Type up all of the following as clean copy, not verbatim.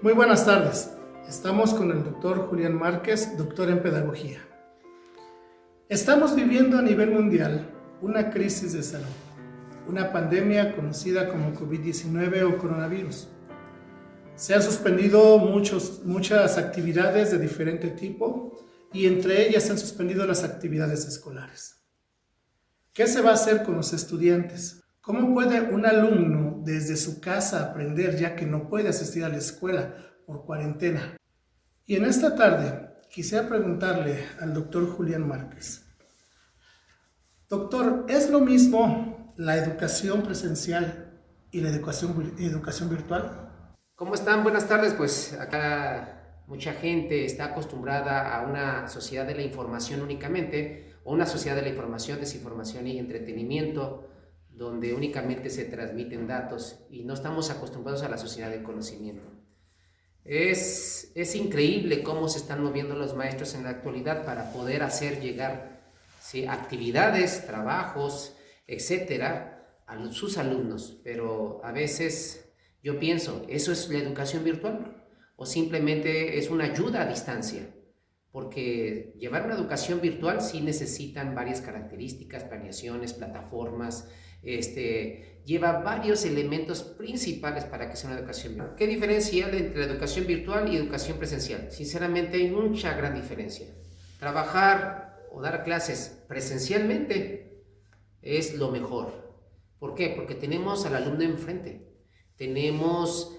Muy buenas tardes. Estamos con el doctor Julián Márquez, doctor en pedagogía. Estamos viviendo a nivel mundial una crisis de salud, una pandemia conocida como COVID-19 o coronavirus. Se han suspendido muchas actividades de diferente tipo y entre ellas se han suspendido las actividades escolares. ¿Qué se va a hacer con los estudiantes? ¿Cómo puede un alumno desde su casa aprender ya que no puede asistir a la escuela por cuarentena? Y en esta tarde quisiera preguntarle al doctor Julián Márquez. Doctor, ¿es lo mismo la educación presencial y la educación virtual? ¿Cómo están? Buenas tardes. Pues acá mucha gente está acostumbrada a una sociedad de la información únicamente, o una sociedad de la información, desinformación y entretenimiento, donde únicamente se transmiten datos y no estamos acostumbrados a la sociedad del conocimiento. Es increíble cómo se están moviendo los maestros en la actualidad para poder hacer llegar, ¿sí?, actividades, trabajos, etcétera, a sus alumnos, pero a veces yo pienso, ¿eso es la educación virtual? ¿O simplemente es una ayuda a distancia? Porque llevar una educación virtual sí necesitan varias características, planeaciones, plataformas, lleva varios elementos principales para que sea una educación virtual. ¿Qué diferencia hay entre la educación virtual y educación presencial? Sinceramente hay mucha gran diferencia. Trabajar o dar clases presencialmente es lo mejor. ¿Por qué? Porque tenemos al alumno enfrente. Tenemos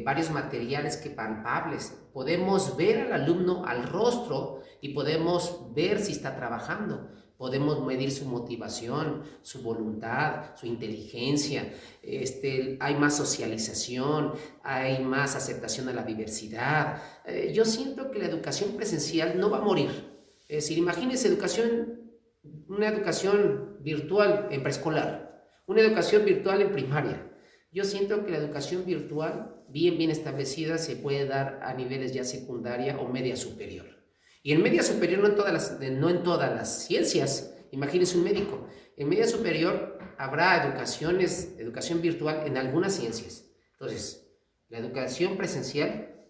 varios materiales palpables. Podemos ver al alumno al rostro y podemos ver si está trabajando. Podemos medir su motivación, su voluntad, su inteligencia. Hay más socialización, hay más aceptación a la diversidad. Yo siento que la educación presencial no va a morir. Es decir, imagínense una educación virtual en preescolar, una educación virtual en primaria. Yo siento que la educación virtual, bien establecida, se puede dar a niveles ya secundaria o media superior. Y en media superior no en todas las ciencias. Imagínense un médico. En media superior habrá educación virtual en algunas ciencias. Entonces, la educación presencial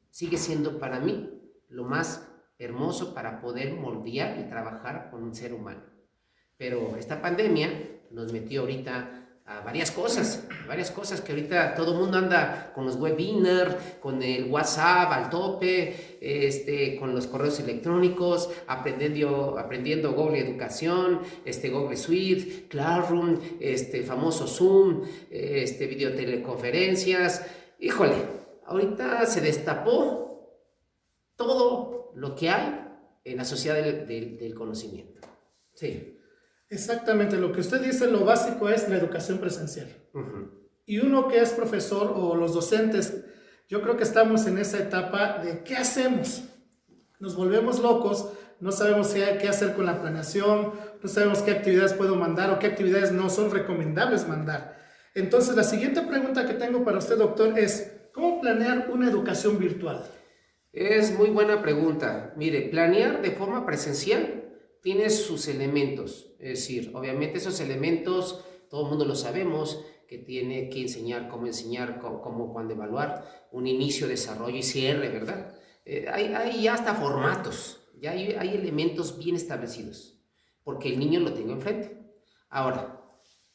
sigue siendo para mí lo más hermoso para poder moldear y trabajar con un ser humano. Pero esta pandemia nos metió ahorita a varias cosas que ahorita todo el mundo anda con los webinars, con el WhatsApp al tope, con los correos electrónicos, aprendiendo Google Educación, Google Suite, Classroom, famoso Zoom, videoteleconferencias. Híjole, ahorita se destapó todo lo que hay en la sociedad del conocimiento. Sí. Exactamente, lo que usted dice, lo básico es la educación presencial. Uh-huh. Y uno que es profesor o los docentes, yo creo que estamos en esa etapa de ¿qué hacemos? Nos volvemos locos, no sabemos qué hacer con la planeación, no sabemos qué actividades puedo mandar o qué actividades no son recomendables mandar. Entonces, la siguiente pregunta que tengo para usted, doctor, es ¿cómo planear una educación virtual? Es muy buena pregunta. Mire, planear de forma presencial tiene sus elementos, es decir, obviamente esos elementos, todo el mundo lo sabemos, que tiene que enseñar, cómo, cuándo evaluar, un inicio, desarrollo y cierre, ¿verdad? Hay ya hasta formatos, ya hay elementos bien establecidos, porque el niño lo tengo enfrente. Ahora,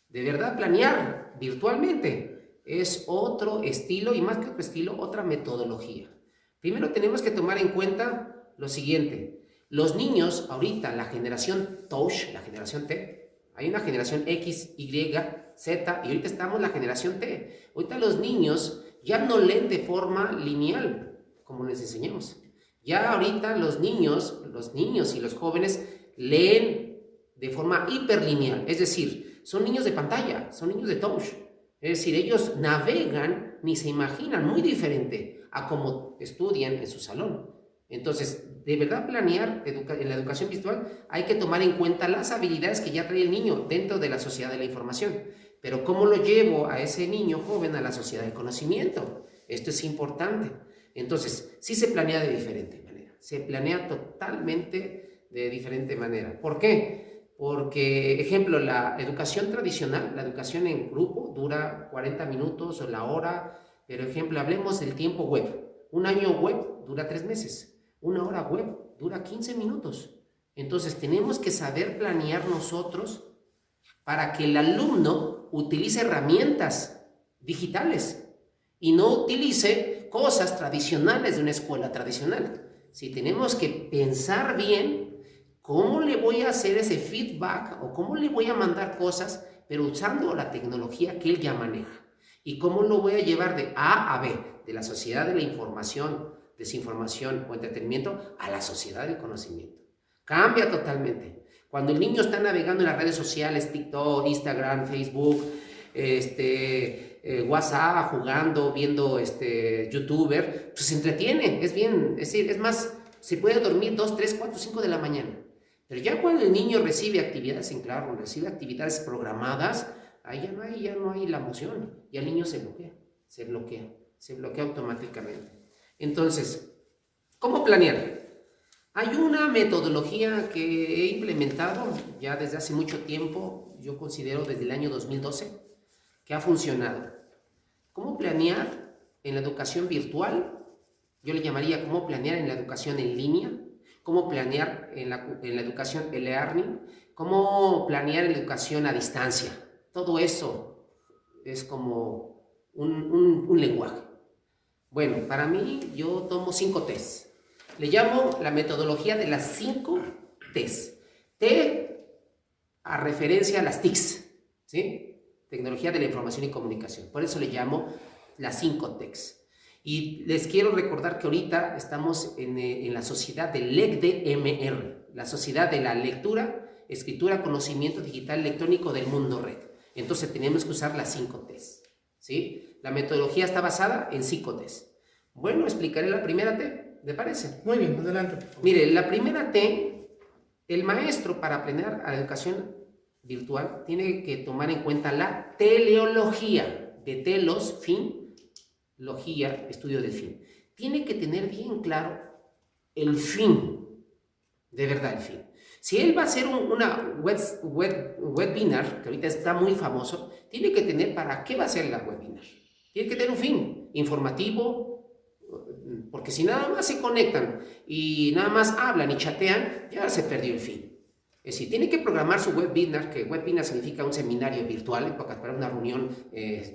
de verdad planear virtualmente es otro estilo, y más que otro estilo, otra metodología. Primero tenemos que tomar en cuenta lo siguiente. Los niños, ahorita, la generación Touch, la generación T, hay una generación X, Y, Z, y ahorita estamos en la generación T. Ahorita los niños ya no leen de forma lineal, como les enseñamos. Ya ahorita los niños y los jóvenes leen de forma hiperlineal, es decir, son niños de pantalla, son niños de touch. Es decir, ellos navegan, ni se imaginan, muy diferente a como estudian en su salón. Entonces, de verdad planear en la educación virtual hay que tomar en cuenta las habilidades que ya trae el niño dentro de la sociedad de la información. Pero ¿cómo lo llevo a ese niño joven a la sociedad del conocimiento? Esto es importante. Entonces, sí se planea de diferente manera. Se planea totalmente de diferente manera. ¿Por qué? Porque, ejemplo, la educación tradicional, la educación en grupo, dura 40 minutos o la hora, Pero ejemplo, hablemos del tiempo web. Un año web dura 3 meses. Una hora web dura 15 minutos. Entonces tenemos que saber planear nosotros para que el alumno utilice herramientas digitales y no utilice cosas tradicionales de una escuela tradicional. Si tenemos que pensar bien cómo le voy a hacer ese feedback o cómo le voy a mandar cosas, pero usando la tecnología que él ya maneja. Y cómo lo voy a llevar de A a B, de la sociedad de la información, desinformación o entretenimiento, a la sociedad del conocimiento. Cambia totalmente. Cuando el niño está navegando en las redes sociales, TikTok, Instagram, Facebook, WhatsApp, jugando, viendo YouTuber, pues se entretiene, es bien, es más, se puede dormir 2, 3, 4, 5 de la mañana. Pero ya cuando el niño recibe actividades en claro, recibe actividades programadas, ahí ya no hay la emoción, y el niño se bloquea automáticamente. Entonces, ¿cómo planear? Hay una metodología que he implementado ya desde hace mucho tiempo, yo considero desde el año 2012, que ha funcionado. ¿Cómo planear en la educación virtual? Yo le llamaría cómo planear en la educación en línea, cómo planear en la educación e-learning, cómo planear en la educación a distancia. Todo eso es como un lenguaje. Bueno, para mí yo tomo 5 T's. Le llamo la metodología de las 5 T's. T a referencia a las TICs, ¿sí? Tecnología de la información y comunicación. Por eso le llamo las 5 T's. Y les quiero recordar que ahorita estamos en la sociedad del LECDMR, la sociedad de la lectura, escritura, conocimiento digital electrónico del mundo red. Entonces tenemos que usar las 5 T's, ¿sí? La metodología está basada en 5 T's. Bueno, explicaré la primera T. ¿Le parece? Muy bien, adelante, por favor. Mire, la primera T, el maestro para aprender a la educación virtual tiene que tomar en cuenta la teleología, de telos, fin, logía, estudio del fin. Tiene que tener bien claro el fin, de verdad el fin. Si él va a hacer una webinar, que ahorita está muy famoso, tiene que tener para qué va a ser la webinar. Tiene que tener un fin informativo, porque si nada más se conectan y nada más hablan y chatean, ya se perdió el fin. Es decir, tiene que programar su webinar, que webinar significa un seminario virtual, para una reunión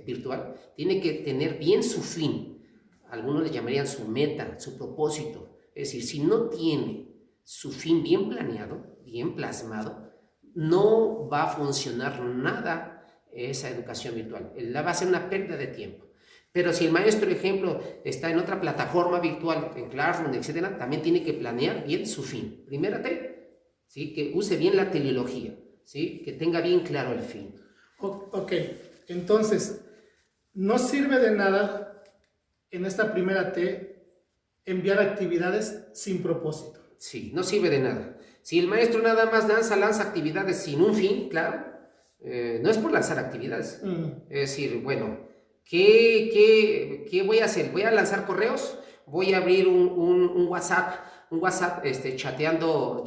virtual, tiene que tener bien su fin. Algunos le llamarían su meta, su propósito. Es decir, si no tiene su fin bien planeado, bien plasmado, no va a funcionar nada esa educación virtual. Va a ser una pérdida de tiempo. Pero si el maestro, ejemplo, está en otra plataforma virtual, en Classroom, etcétera, también tiene que planear bien su fin. Primera T, ¿sí? Que use bien la teleología, ¿sí? Que tenga bien claro el fin. Ok, entonces, no sirve de nada en esta primera T enviar actividades sin propósito. Sí, no sirve de nada. Si el maestro nada más lanza actividades sin un fin, claro, no es por lanzar actividades. Es decir, bueno, ¿qué voy a hacer? ¿Voy a lanzar correos? ¿Voy a abrir un WhatsApp? Chateando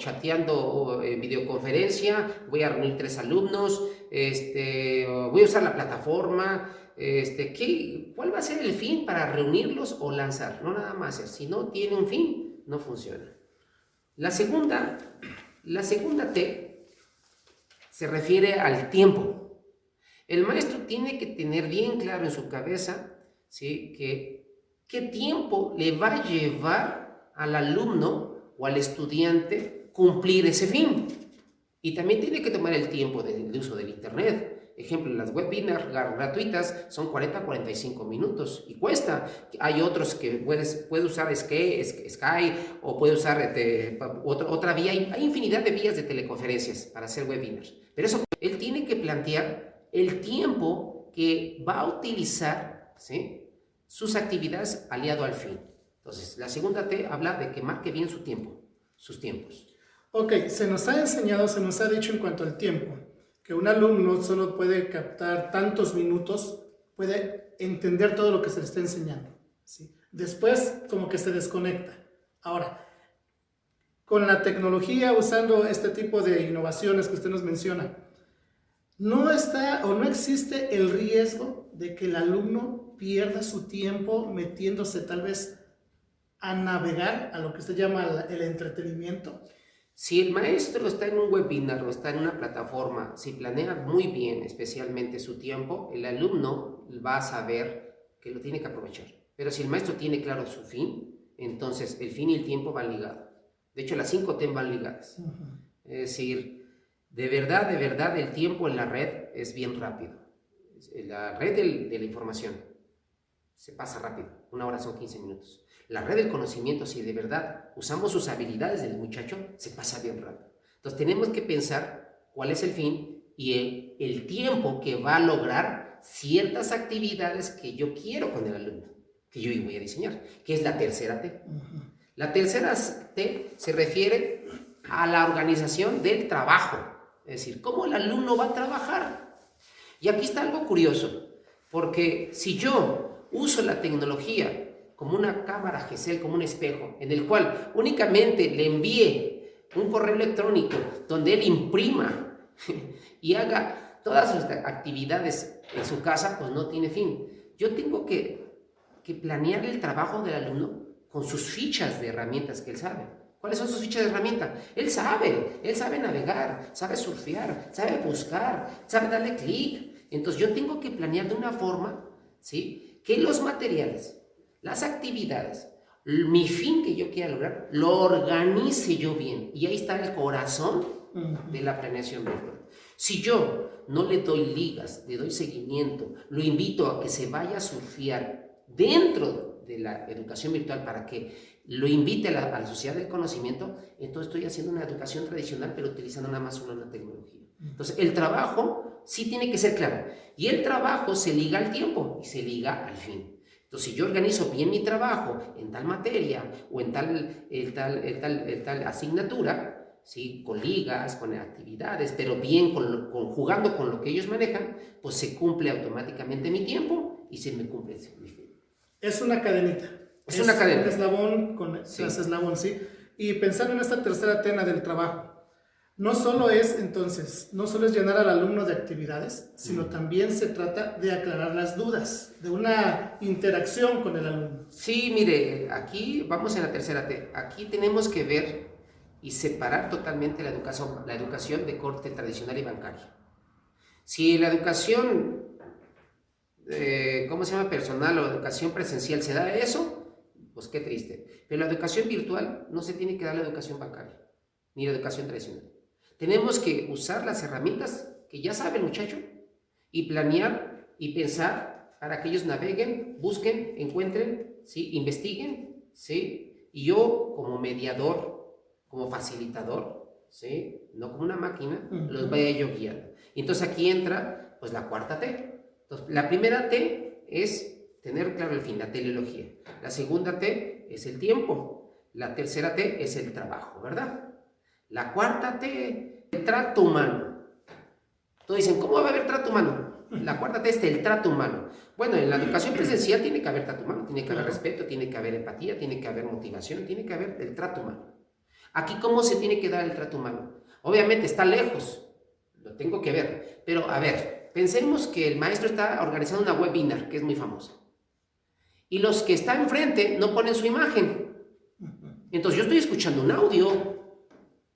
en videoconferencia, voy a reunir 3 alumnos, voy a usar la plataforma, ¿cuál va a ser el fin para reunirlos o lanzar? No nada más, si no tiene un fin, no funciona. La segunda T se refiere al tiempo. El maestro tiene que tener bien claro en su cabeza, ¿sí? qué tiempo le va a llevar al alumno o al estudiante cumplir ese fin. Y también tiene que tomar el tiempo de uso del internet. Ejemplo, las webinars gratuitas son 40 a 45 minutos y cuesta. Hay otros que puede usar Skype o puede usar otra vía. Hay infinidad de vías de teleconferencias para hacer webinars. Pero eso, él tiene que plantear el tiempo que va a utilizar, ¿sí? Sus actividades aliado al fin. Entonces, la segunda T habla de que marque bien su tiempo, sus tiempos. Ok, se nos ha enseñado, se nos ha dicho en cuanto al tiempo, que un alumno solo puede captar tantos minutos, puede entender todo lo que se le está enseñando, ¿sí? Después, como que se desconecta. Ahora, con la tecnología, usando este tipo de innovaciones que usted nos menciona, no está o no existe el riesgo de que el alumno pierda su tiempo metiéndose tal vez a navegar a lo que se llama el entretenimiento. Si el maestro está en un webinar o está en una plataforma, si planea muy bien, especialmente su tiempo, el alumno va a saber que lo tiene que aprovechar. Pero si el maestro tiene claro su fin, entonces el fin y el tiempo van ligados. De hecho, las 5 T van ligadas. Es decir, de verdad, el tiempo en la red es bien rápido. La red de la información se pasa rápido. 1 hora son 15 minutos. La red del conocimiento, si de verdad usamos sus habilidades del muchacho, se pasa bien rápido. Entonces tenemos que pensar cuál es el fin y el tiempo que va a lograr ciertas actividades que yo quiero con el alumno, que yo voy a diseñar, que es la tercera T. La tercera T se refiere a la organización del trabajo, es decir, cómo el alumno va a trabajar. Y aquí está algo curioso, porque si yo uso la tecnología como una cámara GESEL, como un espejo, en el cual únicamente le envíe un correo electrónico donde él imprima y haga todas sus actividades en su casa, pues no tiene fin. Yo tengo que planear el trabajo del alumno con sus fichas de herramientas que él sabe. ¿Cuáles son sus fichas de herramienta? Él sabe navegar, sabe surfear, sabe buscar, sabe darle clic. Entonces yo tengo que planear de una forma, ¿sí?, que los materiales, las actividades, mi fin que yo quiera lograr, lo organice yo bien. Y ahí está el corazón de la planeación virtual. Si yo no le doy ligas, le doy seguimiento, lo invito a que se vaya a surfear dentro de la educación virtual para que lo invite a la sociedad del conocimiento, entonces estoy haciendo una educación tradicional, pero utilizando nada más una tecnología. Entonces, el trabajo sí tiene que ser claro. Y el trabajo se liga al tiempo y se liga al fin. Entonces, si yo organizo bien mi trabajo en tal materia o en tal asignatura, ¿sí?, con ligas, con actividades, pero bien jugando con lo que ellos manejan, pues se cumple automáticamente mi tiempo y se me cumple mi fin. Es una cadenita. Es una cadena. Un eslabón tras eslabón, ¿sí? Y pensando en esta tercera tena del trabajo, no solo es llenar al alumno de actividades, sino también se trata de aclarar las dudas, de una interacción con el alumno. Sí, mire, aquí vamos en la tercera T. Aquí tenemos que ver y separar totalmente la educación de corte tradicional y bancario. Si la educación, personal o educación presencial se da eso, pues qué triste. Pero la educación virtual no se tiene que dar la educación bancaria, ni la educación tradicional. Tenemos que usar las herramientas que ya sabe el muchacho y planear y pensar para que ellos naveguen, busquen, encuentren, ¿sí?, investiguen, ¿sí?, y yo como mediador, como facilitador, ¿sí?, no como una máquina, los vaya yo guiando. Y entonces aquí entra pues la cuarta T. Entonces, la primera T es tener claro el fin, la teleología. La segunda T es el tiempo. La tercera T es el trabajo, ¿verdad? La cuarta T, el trato humano. Entonces dicen, ¿cómo va a haber trato humano? La cuarta T es el trato humano. Bueno, en la educación presencial tiene que haber trato humano, tiene que haber respeto, tiene que haber empatía, tiene que haber motivación, tiene que haber el trato humano. Aquí, ¿cómo se tiene que dar el trato humano? Obviamente está lejos, lo tengo que ver, pero a ver, pensemos que el maestro está organizando una webinar, que es muy famosa, y los que están enfrente no ponen su imagen. Entonces yo estoy escuchando un audio.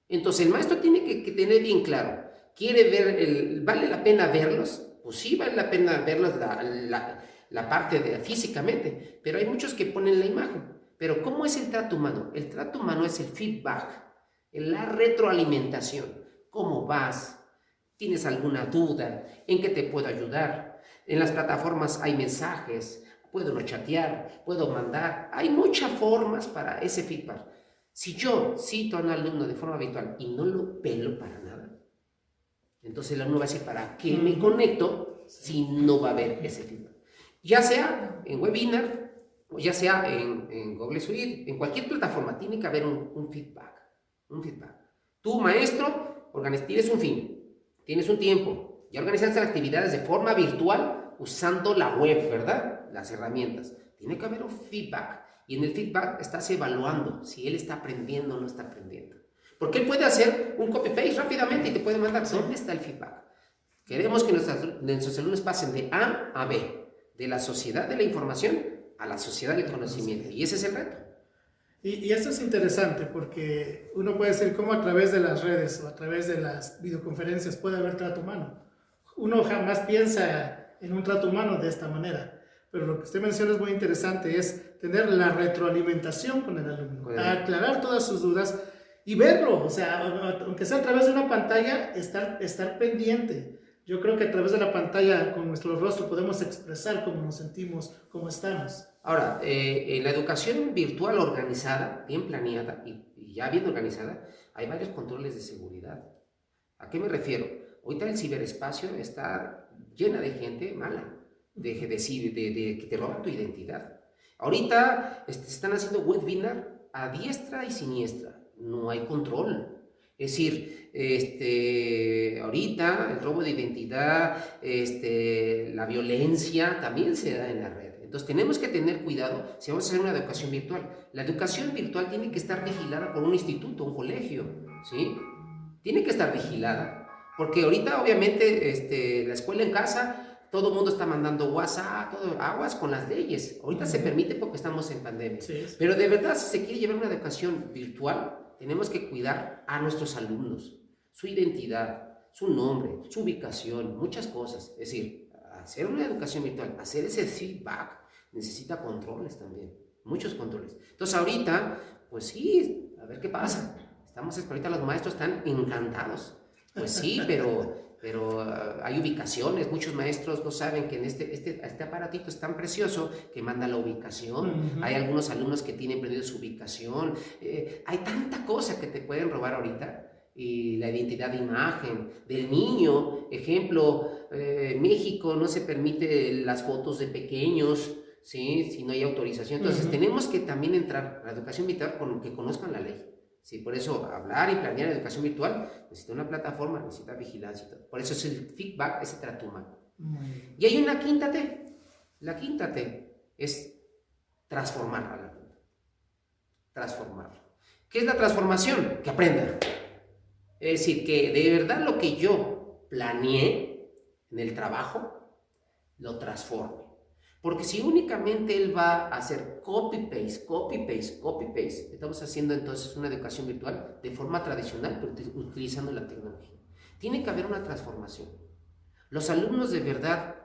Entonces el maestro tiene que tener bien claro, ¿quiere ver, vale la pena verlos? Pues sí, vale la pena verlos la parte físicamente, pero hay muchos que ponen la imagen. Pero ¿cómo es el trato humano? El trato humano es el feedback, la retroalimentación. ¿Cómo vas? ¿Tienes alguna duda? ¿En qué te puedo ayudar? En las plataformas hay mensajes, puedo no chatear, puedo mandar. Hay muchas formas para ese feedback. Si yo cito a un alumno de forma habitual y no lo pelo para nada, entonces el alumno va a decir, ¿para qué me conecto si no va a haber ese feedback? Ya sea en webinar, o ya sea en Google Suite, en cualquier plataforma, tiene que haber un feedback. Tú, maestro, tienes un fin, tienes un tiempo, ya organizaste las actividades de forma virtual usando la web, ¿verdad? Las herramientas. Tiene que haber un feedback. Y en el feedback estás evaluando si él está aprendiendo o no está aprendiendo. Porque él puede hacer un copy-paste rápidamente y te puede mandar. ¿Dónde está el feedback? ¿Ok? Queremos que nuestros alumnos pasen de A a B, de la sociedad de la información a la sociedad del conocimiento. Y ese es el reto. Y esto es interesante porque uno puede decir cómo a través de las redes o a través de las videoconferencias puede haber trato humano. Uno jamás piensa en un trato humano de esta manera, pero lo que usted menciona es muy interesante, es tener la retroalimentación con el alumno, aclarar todas sus dudas y verlo, o sea, aunque sea a través de una pantalla, estar pendiente. Yo creo que a través de la pantalla, con nuestro rostro, podemos expresar cómo nos sentimos, cómo estamos. Ahora, en la educación virtual organizada, bien planeada y ya bien organizada, hay varios controles de seguridad. ¿A qué me refiero? Ahorita el ciberespacio está llena de gente mala, de que te roban tu identidad. Ahorita se están haciendo webinar a diestra y siniestra, no hay control. Es decir, ahorita el robo de identidad, la violencia también se da en la red. Entonces tenemos que tener cuidado si vamos a hacer una educación virtual. La educación virtual tiene que estar vigilada por un instituto, un colegio, ¿sí? Tiene que estar vigilada, porque ahorita obviamente la escuela en casa, todo el mundo está mandando WhatsApp, aguas con las leyes. Ahorita se permite porque estamos en pandemia. Sí. Pero de verdad, si se quiere llevar una educación virtual, tenemos que cuidar a nuestros alumnos, su identidad, su nombre, su ubicación, muchas cosas. Es decir, hacer una educación virtual, hacer ese feedback, necesita controles también, muchos controles. Entonces ahorita, pues sí, a ver qué pasa. Ahorita los maestros están encantados. Pues sí, pero hay ubicaciones, muchos maestros no saben que en este aparatito es tan precioso que manda la ubicación. Hay algunos alumnos que tienen perdido su ubicación. Hay tanta cosa que te pueden robar ahorita. Y la identidad de imagen del niño, ejemplo, México no se permite las fotos de pequeños, ¿sí? Si no hay autorización. Entonces tenemos que también entrar a la educación virtual con que conozcan la ley. Sí, por eso hablar y planear educación virtual necesita una plataforma, necesita vigilancia y todo. Por eso es el feedback, ese trato humano. Y hay una quinta T. La quinta T es transformar al alumno. Transformarlo. ¿Qué es la transformación? Que aprenda. Es decir, que de verdad lo que yo planeé en el trabajo, lo transforme. Porque si únicamente él va a hacer copy-paste, copy-paste, copy-paste, estamos haciendo entonces una educación virtual de forma tradicional, pero utilizando la tecnología. Tiene que haber una transformación. Los alumnos de verdad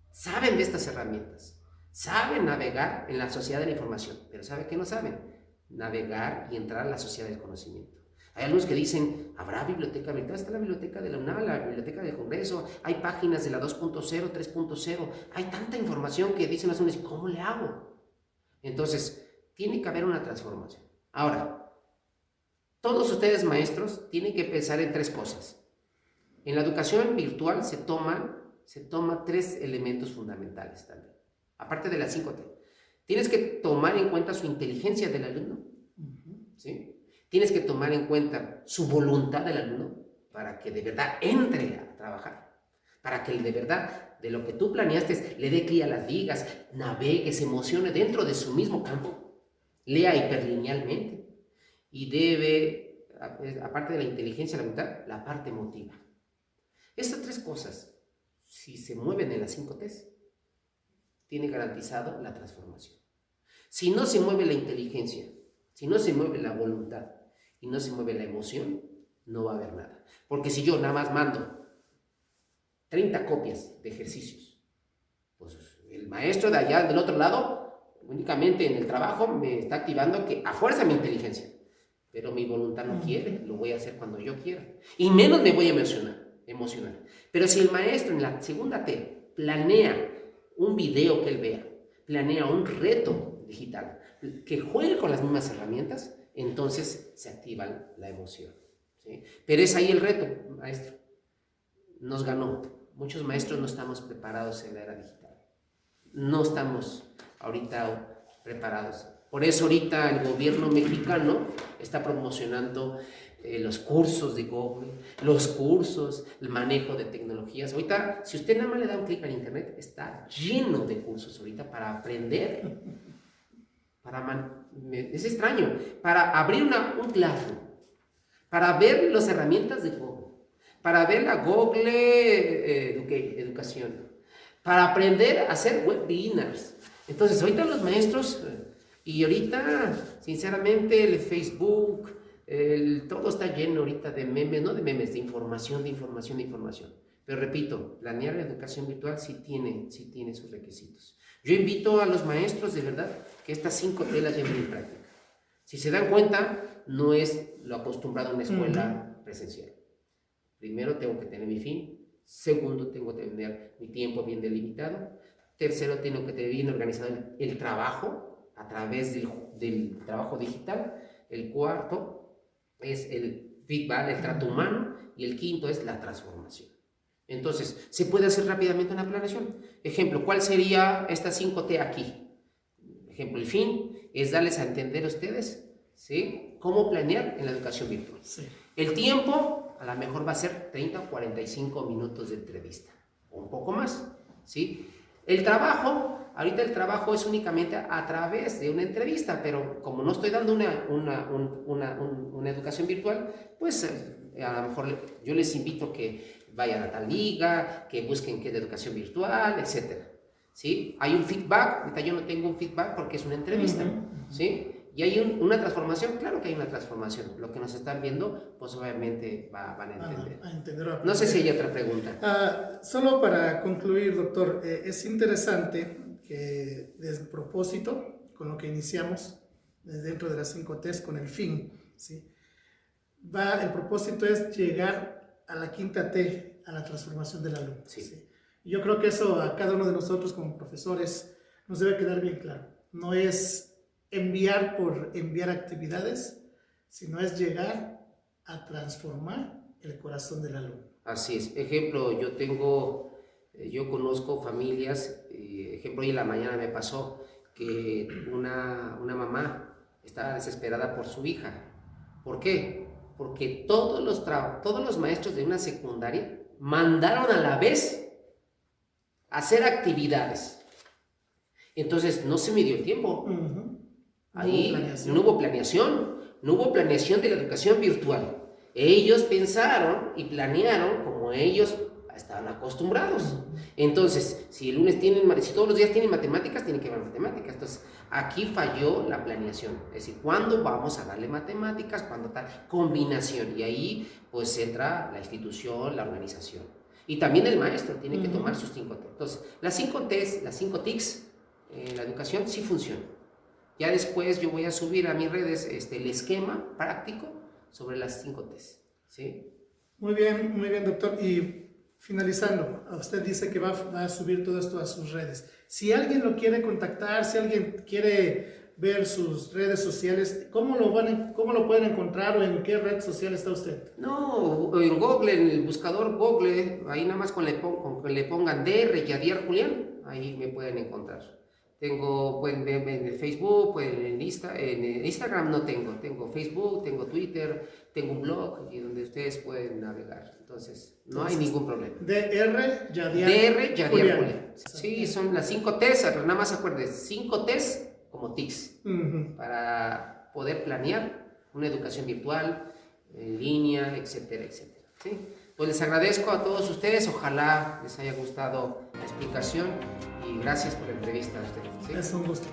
saben de estas herramientas, saben navegar en la sociedad de la información, pero ¿saben qué no saben? Navegar y entrar a la sociedad del conocimiento. Hay algunos que dicen, ¿habrá biblioteca virtual? Está la biblioteca de la UNAM, la biblioteca del Congreso, hay páginas de la 2.0, 3.0, hay tanta información que dicen las unas, ¿cómo le hago? Entonces, tiene que haber una transformación. Ahora, todos ustedes maestros tienen que pensar en tres cosas. En la educación virtual se toma tres elementos fundamentales también, aparte de las 5T. Tienes que tomar en cuenta su inteligencia del alumno, ¿sí? Tienes que tomar en cuenta su voluntad del alumno para que de verdad entre a trabajar, para que de verdad de lo que tú planeaste le dé clic a las ligas, navegue, se emocione dentro de su mismo campo, lea hiperlinealmente y debe, aparte de la inteligencia, la voluntad, la parte emotiva. Estas tres cosas, si se mueven en las 5Ts, tiene garantizado la transformación. Si no se mueve la inteligencia, si no se mueve la voluntad y no se mueve la emoción, no va a haber nada. Porque si yo nada más mando 30 copias de ejercicios, pues el maestro de allá del otro lado, únicamente en el trabajo, me está activando que a fuerza mi inteligencia, pero mi voluntad no quiere, lo voy a hacer cuando yo quiera. Y menos me voy a emocionar. Pero si el maestro en la segunda T planea un video que él vea, planea un reto digital, que juegue con las mismas herramientas, entonces se activa la emoción, ¿sí? Pero es ahí el reto, maestro. Nos ganó. Muchos maestros no estamos preparados en la era digital. No estamos ahorita preparados. Por eso ahorita el gobierno mexicano está promocionando los cursos de Google, los cursos, el manejo de tecnologías. Ahorita, si usted nada más le da un clic al internet, está lleno de cursos ahorita para aprender. Es extraño, para abrir un Classroom, para ver las herramientas de Google, para ver la Google Educación, para aprender a hacer webinars. Entonces, ahorita los maestros, y ahorita, sinceramente, el Facebook, todo está lleno ahorita de memes, no de memes, de información. Pero repito, planear la educación virtual sí tiene sus requisitos. Yo invito a los maestros, de verdad, que estas 5T las lleven en práctica. Si se dan cuenta, no es lo acostumbrado a una escuela presencial. Primero, tengo que tener mi fin. Segundo, tengo que tener mi tiempo bien delimitado. Tercero, tengo que tener bien organizado el trabajo a través del trabajo digital. El cuarto es el feedback, el trato humano. Y el quinto es la transformación. Entonces, se puede hacer rápidamente una planeación. Ejemplo, ¿cuál sería esta 5T aquí? Ejemplo, el fin es darles a entender a ustedes, ¿sí?, cómo planear en la educación virtual. Sí. El tiempo, a lo mejor va a ser 30 o 45 minutos de entrevista, o un poco más, ¿sí? El trabajo, ahorita el trabajo es únicamente a través de una entrevista, pero como no estoy dando una educación virtual, pues a lo mejor yo les invito que vayan a tal liga, que busquen qué es de educación virtual, etc. ¿Sí? Hay un feedback, ahorita yo no tengo un feedback porque es una entrevista, ¿sí? Y hay una transformación, claro que hay una transformación. Lo que nos están viendo, pues obviamente van a entender. No sé si hay otra pregunta. Solo para concluir, doctor, es interesante que desde el propósito, con lo que iniciamos, dentro de las 5Ts, con el fin, ¿sí? El propósito es llegar a la 5T, a la transformación del alumno. Sí. ¿Sí? Yo creo que eso a cada uno de nosotros como profesores nos debe quedar bien claro. No es enviar por enviar actividades, sino es llegar a transformar el corazón del alumno. Así es. Ejemplo, yo conozco familias, ejemplo, hoy en la mañana me pasó que una mamá estaba desesperada por su hija. ¿Por qué? Porque todos los maestros de una secundaria mandaron a la vez a hacer actividades. Entonces, no se me dio el tiempo. Ahí no hubo planeación de la educación virtual. Ellos pensaron y planearon como ellos estaban acostumbrados. Entonces, si todos los días tienen matemáticas, tienen que haber matemáticas. Entonces, aquí falló la planeación. Es decir, ¿cuándo vamos a darle matemáticas? ¿Cuándo tal combinación? Y ahí, pues, entra la institución, la organización. Y también el maestro tiene que tomar sus 5T. Entonces, las 5Ts, las 5 TICs en la educación sí funcionan. Ya después yo voy a subir a mis redes el esquema práctico sobre las 5Ts. ¿Sí? Muy bien, doctor. Y finalizando, usted dice que va a subir todo esto a sus redes. Si alguien lo quiere contactar, si alguien quiere ver sus redes sociales, ¿cómo lo pueden encontrar o en qué red social está usted? No, en Google, en el buscador Google, ahí nada más con que le pongan DR Yadier Julián, ahí me pueden encontrar. Pueden ver en el Facebook, en Instagram no tengo Facebook, tengo Twitter, tengo un blog y donde ustedes pueden navegar. Entonces, no hay ningún problema. DR Yadier Julián. Sí, son las 5Ts, pero nada más acuérdense, 5Ts como TICs, para poder planear una educación virtual, en línea, etcétera, etcétera. ¿Sí? Pues les agradezco a todos ustedes, ojalá les haya gustado la explicación y gracias por la entrevista a ustedes. ¿Sí? Es un gusto.